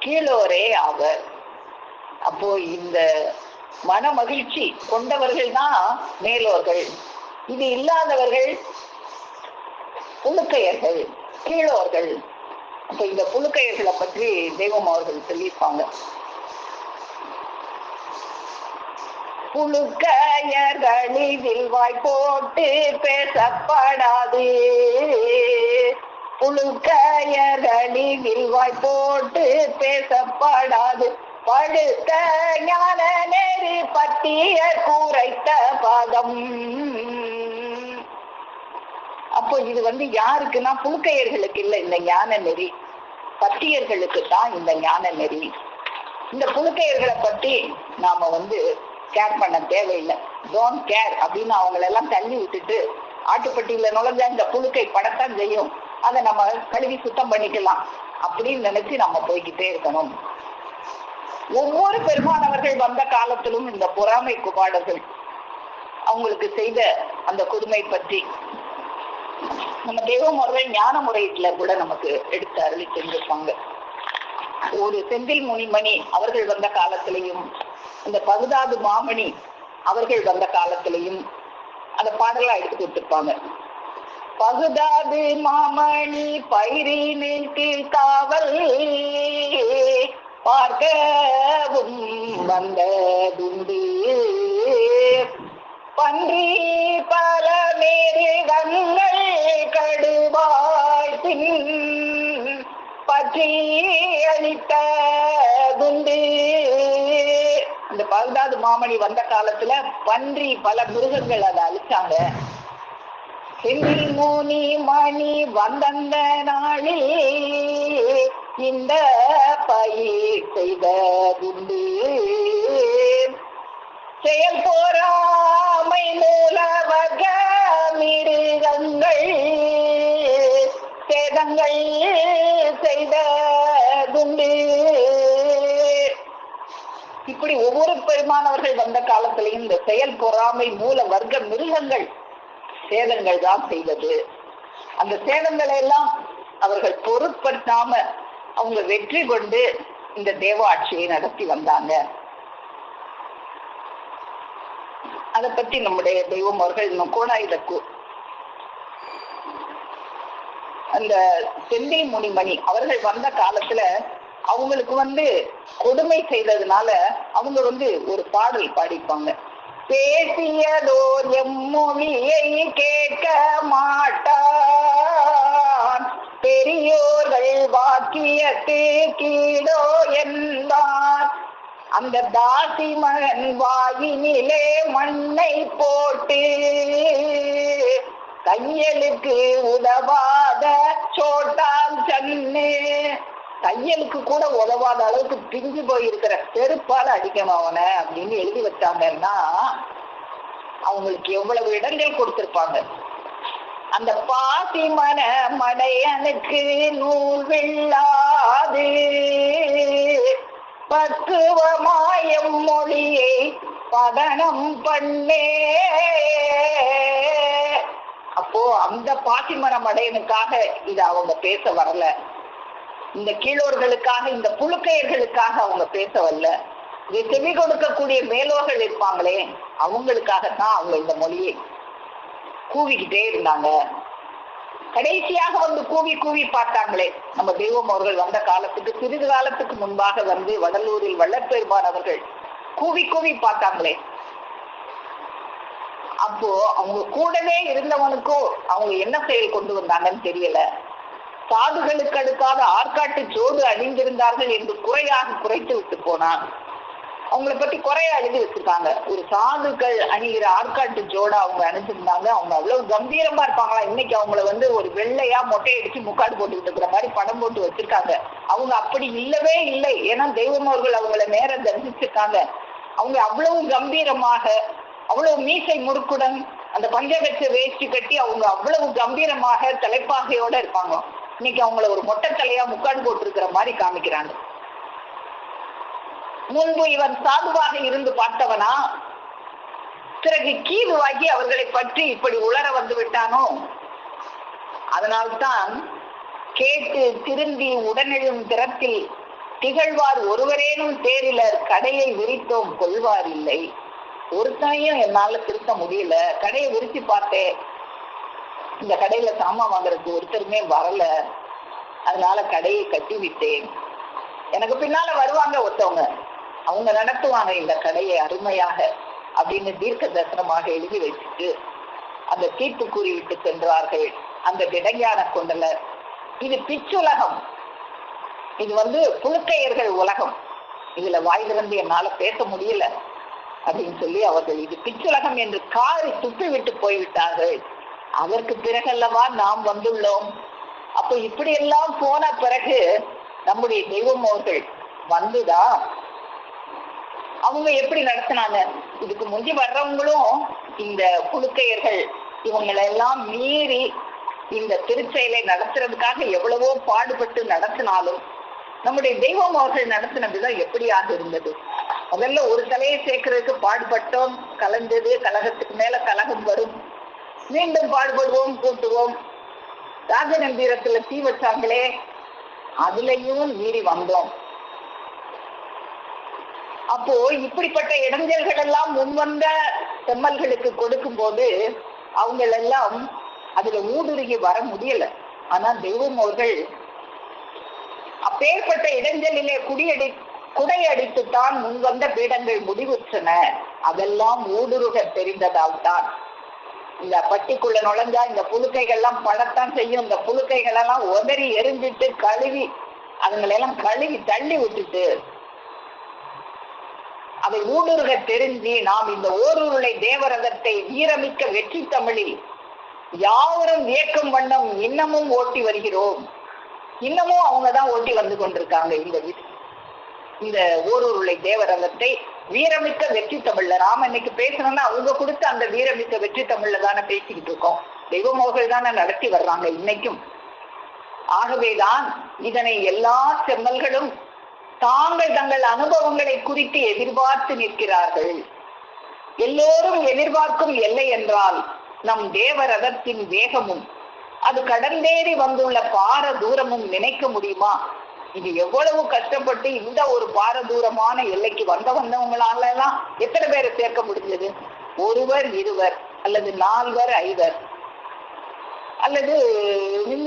[SPEAKER 1] கீழோரே ஆவர். அப்போ இந்த மன மகிழ்ச்சி கொண்டவர்கள் தான் மேலோர்கள், இது இல்லாதவர்கள் புழுக்கையர்கள், கீழோர்கள். அப்ப இந்த புழுக்கையர்களை பற்றி தெய்வம் அவர்கள் சொல்லியிருப்பாங்க. புழுக்கையர்களில் வாய் போட்டு பேசப்படாது, புழுக்கையர்களில் வாய் போட்டு பேசப்படாது, படுத்த ஞான நெறி பற்றிய கூரைத்த பாதம். அப்போ இது யாருக்குன்னா புழுக்கையர்களுக்கு இல்லை இந்த ஞான நெறி, பத்தியர்களுக்கு தான் இந்த ஞான நெறி. இந்த புழுக்கையர்களை பற்றி நாம கேர் பண்ண தேவையில்லை. டோன்ட் கேர் அப்படின்னு அவங்களெல்லாம் தள்ளி விட்டுட்டு ஆட்டுப்பட்டியில நுழைஞ்சா இந்த புழுக்கை படத்தான் செய்யும், அதை நம்ம கழுவி சுத்தம் பண்ணிக்கலாம் அப்படின்னு நினைச்சு நம்ம போய்கிட்டே இருக்கணும். ஒவ்வொரு பெருமானவர்கள் வந்த காலத்திலும் இந்த பொறாமை குபாடர்கள் அவங்களுக்கு செய்த அந்த கொடுமை பற்றி நம்ம தெய்வம் அவர்கள் ஞான முறையில கூட நமக்கு எடுத்து அருளி செஞ்சிருப்பாங்க. ஒரு செந்தில் முனிமணி அவர்கள் வந்த காலத்திலையும், இந்த பகுதாது மாமணி அவர்கள் வந்த காலத்திலையும் அந்த பாடலா எடுத்து கொடுத்திருப்பாங்க. பகுதாது மாமணி பயிரினுக்கு காவல் பார்க்கவும் வந்ததுண்டு, பன்றி பல மேருகங்கள் கடுவாய்த்தின் பற்றி அளித்ததுண்டு. அந்த பகுதாது மாமணி வந்த காலத்துல பன்றி பல மிருகங்கள் அதை அழிச்சாங்க. செந்தில் முனி மணி வந்தந்த நாளில் இந்த பயிர் செய்ததுண்டு, செயல் போராமை மூலவக மிருகங்கள் சேதங்கள் செய்ததுண்டு. இப்படி ஒவ்வொரு பெருமானவர்கள் வந்த காலத்திலையும் இந்த செயல் பொறாமை மூல வர்க்க மிருகங்கள் சேதங்கள் தான் செய்தது. அந்த சேதங்களை எல்லாம் அவர்கள் பொருட்படுத்தாம அவங்க வெற்றி கொண்டு இந்த தேவ ஆட்சியை நடத்தி வந்தாங்க. அதை பத்தி நம்முடைய தெய்வம் அவர்கள் இன்னும் கோடாயுதக்கு அந்த செந்தில் முனிமணி அவர்கள் வந்த காலத்துல அவங்களுக்கு கொடுமை செய்ததுனால அவங்க ஒரு பாடல் பாடிப்பாங்க. பேசியதோர் எம்மொழியை கேட்க மாட்டான், பெரியோர்கள் வாக்கியத்து கீழோ என்பார், அந்த தாசி மகன் வாயினிலே மண்ணை போட்டு தையலுக்கு உதவாத சோட்டால் சன்னு, தையலுக்கு கூட உதவாத அளவுக்கு பிஞ்சு போயிருக்கிற செருப்பால அடிக்கணும் அவனை அப்படின்னு எழுதி வச்சாங்கன்னா அவங்களுக்கு எவ்வளவு இடங்கள் கொடுத்திருப்பாங்க. அந்த பாசி மன மடையனுக்கு நூல் வெள்ளாது, பக்குவமாயம் மொழியை பதனம் பண்ணே. அப்போ அந்த பாசிமரம் அடையனுக்காக இத அவங்க பேச வரல, இந்த கீழோர்களுக்காக இந்த புழுக்கையர்களுக்காக அவங்க பேச வரல, இதை செவி கொடுக்கக்கூடிய மேலோர்கள் இருப்பாங்களே அவங்களுக்காகத்தான் அவங்க இந்த மொழியை கூவிக்கிட்டே இருந்தாங்க. கடைசியாக கூவி கூவி பார்த்தாங்களே நம்ம தெய்வம் அவர்கள் வந்த காலத்துக்கு சிறிது காலத்துக்கு முன்பாக வடலூரில் வள்ளற்பெருமான் அவர்கள் கூவி கூவி பார்த்தாங்களே, அப்போ அவங்க கூடவே இருந்தவனுக்கோ அவங்க என்ன செயல் கொண்டு வந்தாங்கன்னு தெரியல. சாதுகளுக்கு அடுக்காத ஆற்காட்டு ஜோடு அணிந்திருந்தார்கள் என்று குறையாக குறைத்து விட்டு போனான். அவங்கள பத்தி குறைய எழுதி வச்சிருக்காங்க. ஒரு சாதுக்கள் அணிகிற ஆற்காட்டு ஜோடா அவங்க அணிஞ்சிருந்தாங்க. அவங்க அவ்வளவு கம்பீரமா இருப்பாங்களா. இன்னைக்கு அவங்கள ஒரு வெள்ளையா மொட்டை அடிச்சு முக்காடு போட்டுக்கிட்டு இருக்கிற மாதிரி படம் போட்டு வச்சிருக்காங்க. அவங்க அப்படி இல்லவே இல்லை. ஏன்னா தெய்வம் அவர்கள் அவங்கள நேரம் தரிசிச்சிருக்காங்க. அவங்க அவ்வளவு கம்பீரமாக, அவ்வளவு மீசை முறுக்குடன் அந்த பஞ்சகட்ச வேஷ்டி கட்டி அவங்க அவ்வளவு கம்பீரமாக தலைப்பாகையோட இருப்பாங்க. இன்னைக்கு அவங்கள ஒரு மொட்டை தலையா முக்காடு போட்டு இருக்கிற மாதிரி காமிக்கிறாங்க. முன்பு இவன் சாதுவாக இருந்து பார்த்தவனா, பிறகு கீதுவாகி அவர்களை பற்றி இப்படி உளர வந்து விட்டானோ. அதனால்தான் கேட்டு திரும்பி உடனெழும் திறத்தில் திகழ்வார் ஒருவரேனும் தேரிலர், கடையை விரித்தோம் கொள்வார் இல்லை. ஒருத்தனையும் என்னால திருத்த முடியல. கடையை விரிச்சு பார்த்தேன், இந்த கடையில சாமான் வாங்குறதுக்கு ஒருத்தருமே வரல. அதனால கடையை கட்டி விட்டேன். எனக்கு பின்னால வருவாங்க ஒருத்தவங்க, அவங்க நடத்துவாங்க இந்த கடையை அருமையாக அப்படின்னு தீர்க்க தரிசனமாக எழுதி வச்சுட்டு அந்த தீர்ப்பு கூறிவிட்டு சென்றார்கள் அந்த திடஞான கொண்டலர். இது பிச்சுலகம், இது புழுக்கையர்கள் உலகம், இதுல வாய் திறந்து என்னால பேச முடியல அப்படின்னு சொல்லி அவர்கள் இது பிச்சுலகம் என்று காரி துப்பி விட்டு போய்விட்டார்கள். அதற்கு பிறகல்லவா நாம் வந்துள்ளோம். அப்ப இப்படி எல்லாம் போன பிறகு நம்முடைய தெய்வம் அவர்கள் வந்துதான் அவங்க எப்படி நடத்தினாங்க. இதுக்கு முந்தி வர்றவங்களும் இந்த புழுக்கையர்கள் இவங்களெல்லாம் மீறி இந்த திருச்செயலை நடத்துறதுக்காக எவ்வளவோ பாடுபட்டு நடத்தினாலும் நம்முடைய தெய்வம் அவர்கள் நடத்தின விதம் எப்படியாக இருந்தது? முதல்ல ஒரு தலையை சேர்க்கறதுக்கு பாடுபட்டோம், கலந்தது, கலகத்துக்கு மேல கலகம் வரும், மீண்டும் பாடுபடுவோம், கூட்டுவோம். ராஜநம்பீரத்துல தீ வச்சாங்களே, அதுலயும் மீறி வந்தோம். அப்போ இப்படிப்பட்ட இடைஞ்சல்கள் எல்லாம் முன்வந்த செம்மல்களுக்கு கொடுக்கும் போது அவங்களெல்லாம் அதுல ஊடுருகி வர முடியல. ஆனா தெய்வம் அவர்கள் அப்பேற்பட்ட இடைஞ்சலிலே குடையடித்துத்தான் முன்வந்த பீடங்கள் முடிவுற்றன. அதெல்லாம் ஊடுருக தெரிந்ததால் தான் இந்த பட்டிக்குள்ள நுழைஞ்சா இந்த புழுக்கைகள்லாம் படத்தான் செய்யும். இந்த புழுக்கைகள் எல்லாம் உதறி எரிஞ்சிட்டு கழுவி அதுங்களெல்லாம் கழுவி தள்ளி விட்டுட்டு அதை ஊடுருக தெரிஞ்சு நாம் இந்த ஓருருளை தேவரதத்தை வீரமிக்க வெற்றி தமிழில் யாவரும் வியக்கும் வண்ணம் இன்னமும் ஓட்டி வருகிறோம். இன்னமும் அவங்கதான் ஓட்டி வந்து கொண்டிருக்காங்க. இந்த ஓருருளை தேவரதத்தை வீரமிக்க வெற்றி தமிழ்ல ராம இன்னைக்கு பேசணும்னா அவங்க கொடுத்த அந்த வீரமிக்க வெற்றி தமிழ்ல தானே பேசிக்கிட்டு இருக்கோம். தெய்வமோர்கள் தானே நடத்தி வர்றாங்க இன்னைக்கும். ஆகவேதான் இதனை எல்லா செம்மல்களும் தாங்கள் தங்கள் அனுபவங்களை குறித்து எதிர்பார்த்து நிற்கிறார்கள். எல்லோரும் எதிர்பார்க்கும் எல்லை என்றால் நம் தேவரதத்தின் வேகமும் அது கடந்தேறி வந்துள்ள பார தூரமும் நினைக்க முடியுமா? இது எவ்வளவு கஷ்டப்பட்டு இந்த ஒரு பார தூரமான எல்லைக்கு வந்தவங்களால எல்லாம் எத்தனை பேரை சேர்க்க முடிஞ்சது? ஒருவர், இருவர், அல்லது 4 5 அல்லது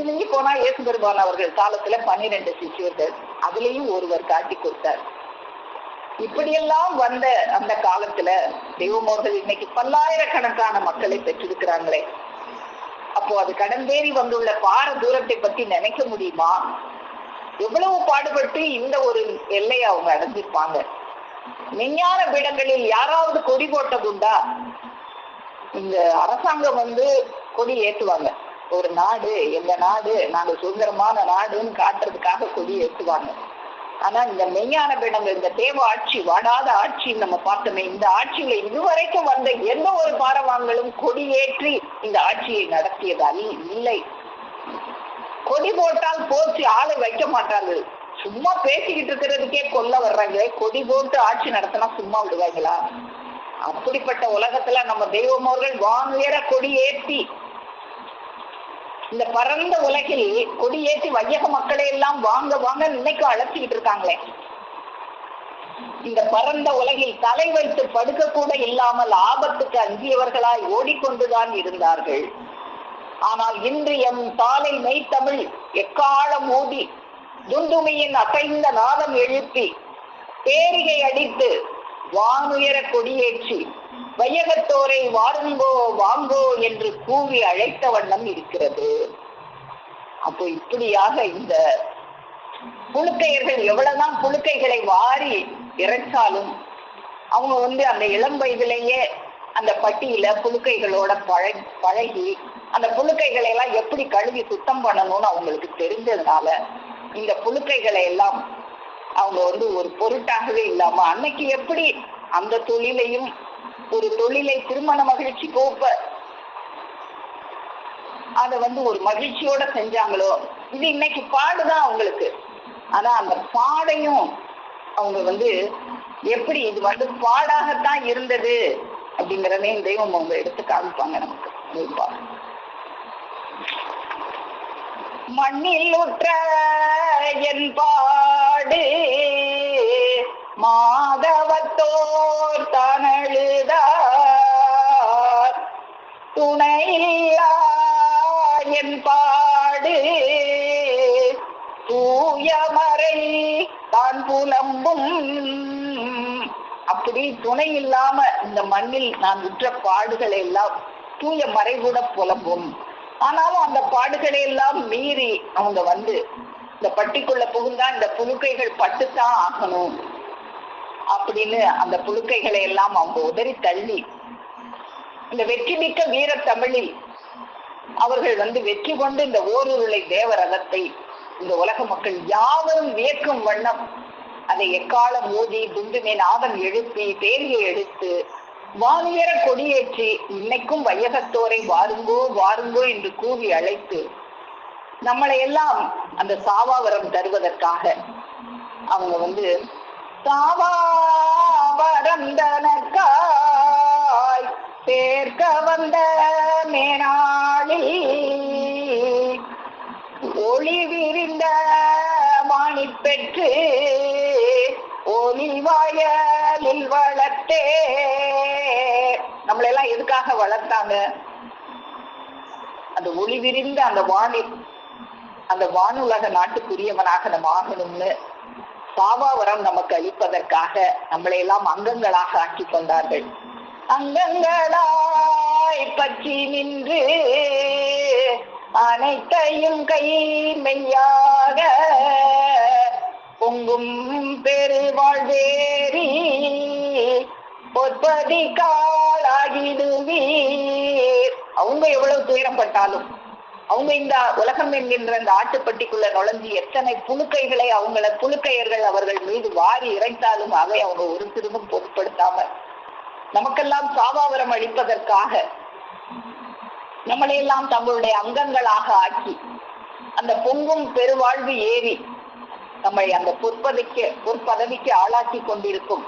[SPEAKER 1] நீங்கி போனா இயேசு பெருமான் அவர்கள் காலத்துல 12 சிஷ்யர்கள், அதுலயும் ஒருவர் காட்டி கொடுத்தார். இப்படியெல்லாம் வந்த அந்த காலத்துல தெய்வமோர்கள் இன்னைக்கு பல்லாயிரக்கணக்கான மக்களை பெற்றிருக்கிறாங்களே. அப்போ அது கடந்தேறி வந்துள்ள பார தூரத்தை பத்தி நினைக்க முடியுமா? எவ்வளவு பாடுபட்டு இந்த ஒரு எல்லையை அவங்க அடைஞ்சிருப்பாங்க. விஞ்ஞான பீடங்களில் யாராவது கொடி போட்டதுண்டா? இந்த அரசாங்கம் கொடி ஏற்றுவாங்க. ஒரு நாடு, எங்க நாடு, நாங்க சுதந்திரமான நாடுன்னு காட்டுறதுக்காக கொடி ஏற்றுவாங்க. ஆனா இந்த மெய்ஞான பீடங்கள், இந்த தேவ ஆட்சி, வாடாத ஆட்சி நம்ம பார்த்தோமே, இந்த ஆட்சியில இதுவரைக்கும் வந்த எந்த ஒரு பாரவான்களும் கொடியேற்றி இந்த ஆட்சியை நடத்தியது இல்லை. கொடி போட்டால் போச்சு, ஆளை வைக்க மாட்டாங்க. சும்மா பேசிக்கிட்டு இருக்கிறதுக்கே கொல்ல வர்றாங்க. கொடி போட்டு ஆட்சி நடத்தினா சும்மா விடுவாங்களா? அப்படிப்பட்ட உலகத்துல நம்ம தெய்வமோர்கள் வானுயர கொடி ஏற்றி இந்த பரந்த உலகில் கொடியேற்றி வையக மக்களை எல்லாம் வாங்க வாங்க இன்னைக்கு அழைச்சிக்கிட்டு இருக்காங்களே. இந்த பரந்த உலகில் தலை வைத்து படுக்க கூட இல்லாமல் ஆபத்துக்கு அஞ்சியவர்களாய் ஓடிக்கொண்டுதான் இருந்தார்கள். ஆனால் இன்று எம் தாலை மெய்த்தமிழ் எக்காலம் ஊதி துந்துமியின் அசைந்த நாதம் எழுப்பி பேரிகை அடித்து வானுயர கொடியேற்றி வையகத்தோரை வாருங்கோ வாங்கோ என்று கூவி அழைத்த வண்ணம் இருக்கிறது. அப்போ இப்படியாக இந்த புழுக்கையர்கள் எவ்வளவுதான் புழுக்கைகளை வாரி இறைச்சாலும் அவங்க அந்த இளம் வயதிலேயே அந்த பட்டியல புழுக்கைகளோட பழகி அந்த புழுக்கைகளை எல்லாம் எப்படி கழுவி சுத்தம் பண்ணணும்னு அவங்களுக்கு தெரிஞ்சதுனால இந்த புழுக்கைகளை எல்லாம் அவங்க ஒரு பொருட்டாகவே இல்லாம அன்னைக்கு எப்படி அந்த தொழிலையும் ஒரு தொழிலை திருமண மகிழ்ச்சி போப்ப அத ஒரு மகிழ்ச்சியோட செஞ்சாங்களோ, இது இன்னைக்கு பாடுதான் அவங்களுக்கு. ஆனா அந்த பாடையும் அவங்க எப்படி இது பாடாகத்தான் இருந்தது அப்படிங்கிறதையும் தெய்வம் அவங்க எடுத்து காமிப்பாங்க நமக்கு. மண்ணில் உற்ற என் பாடு மாதவத்தோர் தனழுதார் துணையில்லா என் பாடு தூயமறை தான் புலம்பும். அப்படி துணை இல்லாம இந்த மண்ணில் நான் உற்ற பாடுகளை எல்லாம் தூய மறை கூட புலம்பும். ஆனாலும் அந்த பாடுகளை எல்லாம் மீறி அவங்க இந்த பட்டிக்குள்ள புகுந்தா இந்த புழுக்கைகள் பட்டுத்தான் ஆகணும் அப்படின்னு அந்த புழுக்கைகளை எல்லாம் அவங்க உதறி தள்ளி இந்த வெற்றி மிக்க வீர தமிழில் அவர்கள் வெற்றி கொண்டு இந்த ஓருருளை தேவரதத்தை இந்த உலக மக்கள் யாவரும் வியக்கும் வண்ணம் அதை எக்காலம் ஊதி துண்டுமே நாதம் எழுப்பி பேரியை எடுத்து வானுயர கொடியேற்றி இன்னைக்கும் வையகத்தோரை வாருங்கோ வாருங்கோ என்று கூவி அழைத்து நம்மளை எல்லாம் அந்த சாவாவரம் தருவதற்காக அவங்க சாவாவரம் தனக்காய் சேர்க்க வந்த மேனாளில் ஒளி விரிந்த வாணி பெற்று ஒளி வாயலில் வளர்த்தே. நம்மளெல்லாம் எதுக்காக வளர்த்தாங்க? அந்த ஒளி விரிந்த அந்த வாணி, அந்த வானுலக நாட்டுக்குரியவனாக நம்ம ஆகணும்னு சாவாவரம் நமக்கு அளிப்பதற்காக நம்மளை எல்லாம் அங்கங்களாக ஆக்கி கொண்டார்கள். அங்கங்களாய் பற்றி நின்று அனைத்தையும் கை மெய்யாக பொங்கும் பெரு வாழ்வேரி பொற்பதி காலாகிடுவீர். அவங்க எவ்வளவு துயரப்பட்டாலும், அவங்க இந்த உலகம் என்கின்ற அந்த ஆட்டுப்பட்டிக்குள்ள நுழைஞ்சி எத்தனை புழுக்கைகளை புழுக்கையர்கள் அவர்கள் மீது வாரி இறைத்தாலும் அவை அவங்க ஒரு சிறிதும் பொருட்படுத்தாம நமக்கெல்லாம் சாவாவரம் அளிப்பதற்காக நம்மளையெல்லாம் தங்களுடைய அங்கங்களாக ஆக்கி அந்த பொங்கும் பெருவாழ்வு ஏறி நம்மை அந்த பொற்பதவிக்கு ஆளாக்கி கொண்டிருக்கும்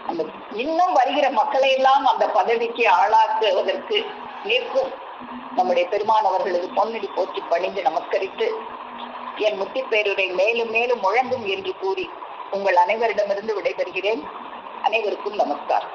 [SPEAKER 1] அந்த இன்னும் வருகிற மக்களை எல்லாம் அந்த பதவிக்கு ஆளாக்குவதற்கு நிற்கும் நம்முடைய பெருமானவர்களது பொன்னடி போற்றி பணிந்து நமஸ்கரித்து என் முத்திப்பேருரை மேலும் மேலும் முழங்கும் என்று கூறி உங்கள் அனைவரிடமிருந்து விடைபெறுகிறேன். அனைவருக்கும் நமஸ்காரம்.